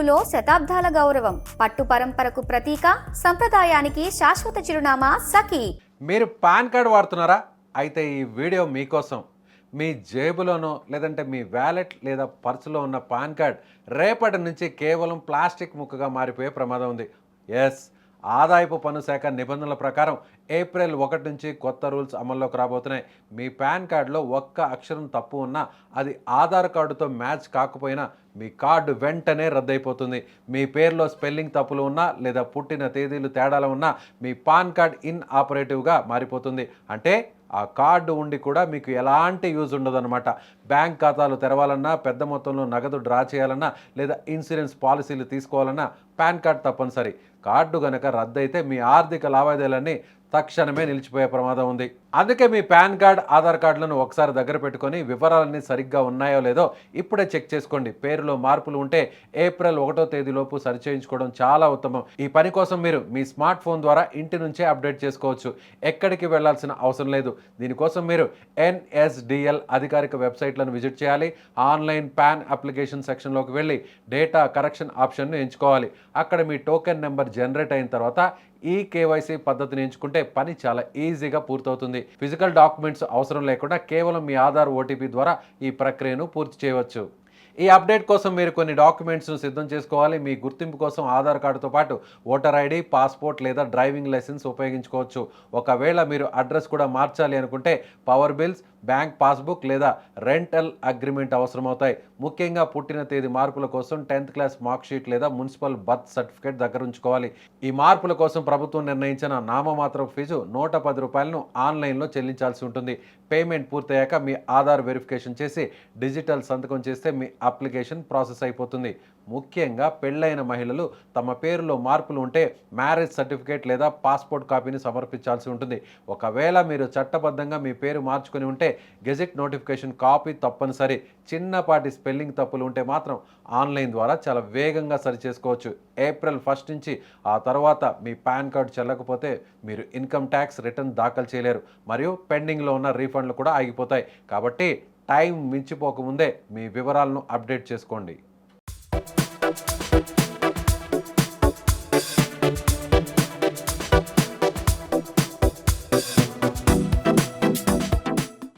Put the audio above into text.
తెలుగులో శతాబ్దాల గౌరవం, పట్టు పరంపరకు ప్రతీక, సంప్రదాయానికి శాశ్వత చిరునామా సఖీ. మీరు పాన్ కార్డ్ వాడుతున్నారా? అయితే ఈ వీడియో మీకోసం. మీ జేబులోనో లేదంటే మీ వ్యాలెట్ లేదా పర్సులో ఉన్న పాన్ కార్డ్ రేపటి నుంచి కేవలం ప్లాస్టిక్ ముక్కగా మారిపోయే ప్రమాదం ఉంది. ఎస్, ఆదాయపు పన్ను శాఖ నిబంధనల ప్రకారం ఏప్రిల్ 1 నుంచి కొత్త రూల్స్ అమల్లోకి రాబోతున్నాయి. మీ పాన్ కార్డులో ఒక్క అక్షరం తప్పు ఉన్నా, అది ఆధార్ కార్డుతో మ్యాచ్ కాకపోయినా మీ కార్డు వెంటనే రద్దయిపోతుంది. మీ పేరులో స్పెల్లింగ్ తప్పులు ఉన్నా లేదా పుట్టిన తేదీలు తేడాలు ఉన్నా మీ పాన్ కార్డ్ ఇన్ఆపరేటివ్గా మారిపోతుంది. అంటే ఆ కార్డు ఉండి కూడా మీకు ఎలాంటి యూజ్ ఉండదన్నమాట. బ్యాంక్ ఖాతాలు తెరవాలన్నా, పెద్ద మొత్తంలో నగదు డ్రా చేయాలన్నా లేదా ఇన్సూరెన్స్ పాలసీలు తీసుకోవాలన్నా పాన్ కార్డ్ తప్పనిసరి. కార్డు గనక రద్దయితే మీ ఆర్థిక లావాదేవీలన్నీ తక్షణమే నిలిచిపోయే ప్రమాదం ఉంది. అందుకే మీ పాన్ కార్డ్, ఆధార్ కార్డులను ఒకసారి దగ్గర పెట్టుకొని వివరాలన్నీ సరిగ్గా ఉన్నాయో లేదో ఇప్పుడే చెక్ చేసుకోండి. పేరులో మార్పులు ఉంటే ఏప్రిల్ 1వ తేదీలోపు సరిచేయించుకోవడం చాలా ఉత్తమం. ఈ పని కోసం మీరు మీ స్మార్ట్ ఫోన్ ద్వారా ఇంటి నుంచే అప్డేట్ చేసుకోవచ్చు. ఎక్కడికి వెళ్లాల్సిన అవసరం లేదు. దీనికోసం మీరు NSDL అధికారిక వెబ్సైట్లను విజిట్ చేయాలి. ఆన్లైన్ పాన్ అప్లికేషన్ సెక్షన్లోకి వెళ్ళి డేటా కరెక్షన్ ఆప్షన్ను ఎంచుకోవాలి. అక్కడ మీ టోకెన్ నెంబర్ జనరేట్ అయిన తర్వాత ఈ KYC పద్ధతిని ఎంచుకుంటే పని చాలా ఈజీగా పూర్తవుతుంది. ఫిజికల్ డాక్యుమెంట్స్ అవసరం లేకుండా కేవలం మీ ఆధార్ OTP ద్వారా ఈ ప్రక్రియను పూర్తి చేయవచ్చు. ఈ అప్డేట్ కోసం మీరు కొన్ని డాక్యుమెంట్స్ను సిద్ధం చేసుకోవాలి. మీ గుర్తింపు కోసం ఆధార్ కార్డుతో పాటు ఓటర్ ID, పాస్పోర్ట్ లేదా డ్రైవింగ్ లైసెన్స్ ఉపయోగించుకోవచ్చు. ఒకవేళ మీరు అడ్రస్ కూడా మార్చాలి అనుకుంటే పవర్ బిల్స్, బ్యాంక్ పాస్బుక్ లేదా రెంటల్ అగ్రిమెంట్ అవసరమవుతాయి. ముఖ్యంగా పుట్టిన తేదీ మార్పుల కోసం 10th క్లాస్ మార్క్ షీట్ లేదా మున్సిపల్ బర్త్ సర్టిఫికేట్ దగ్గర ఉంచుకోవాలి. ఈ మార్పుల కోసం ప్రభుత్వం నిర్ణయించిన నామమాత్రపు ఫీజు ₹110 ఆన్లైన్లో చెల్లించాల్సి ఉంటుంది. పేమెంట్ పూర్తయ్యాక మీ ఆధార్ వెరిఫికేషన్ చేసి డిజిటల్ సంతకం చేస్తే మీ అప్లికేషన్ ప్రాసెస్ అయిపోతుంది. ముఖ్యంగా పెళ్ళైన మహిళలు తమ పేరులో మార్పులు ఉంటే మ్యారేజ్ సర్టిఫికేట్ లేదా పాస్పోర్ట్ కాపీని సమర్పించాల్సి ఉంటుంది. ఒకవేళ మీరు చట్టబద్ధంగా మీ పేరు మార్చుకొని ఉంటే గెజెట్ నోటిఫికేషన్ కాపీ తప్పనిసరి. చిన్నపాటి స్పెల్లింగ్ తప్పులు ఉంటే మాత్రం ఆన్లైన్ ద్వారా చాలా వేగంగా సరిచేసుకోవచ్చు. ఏప్రిల్ 1 నుంచి ఆ తర్వాత మీ పాన్ కార్డు చెల్లకపోతే మీరు ఇన్కమ్ ట్యాక్స్ రిటర్న్ దాఖలు చేయలేరు. మరియు పెండింగ్లో ఉన్న రీఫండ్లు కూడా ఆగిపోతాయి. కాబట్టి టైం మించిపోకముందే మీ వివరాలను అప్డేట్ చేసుకోండి.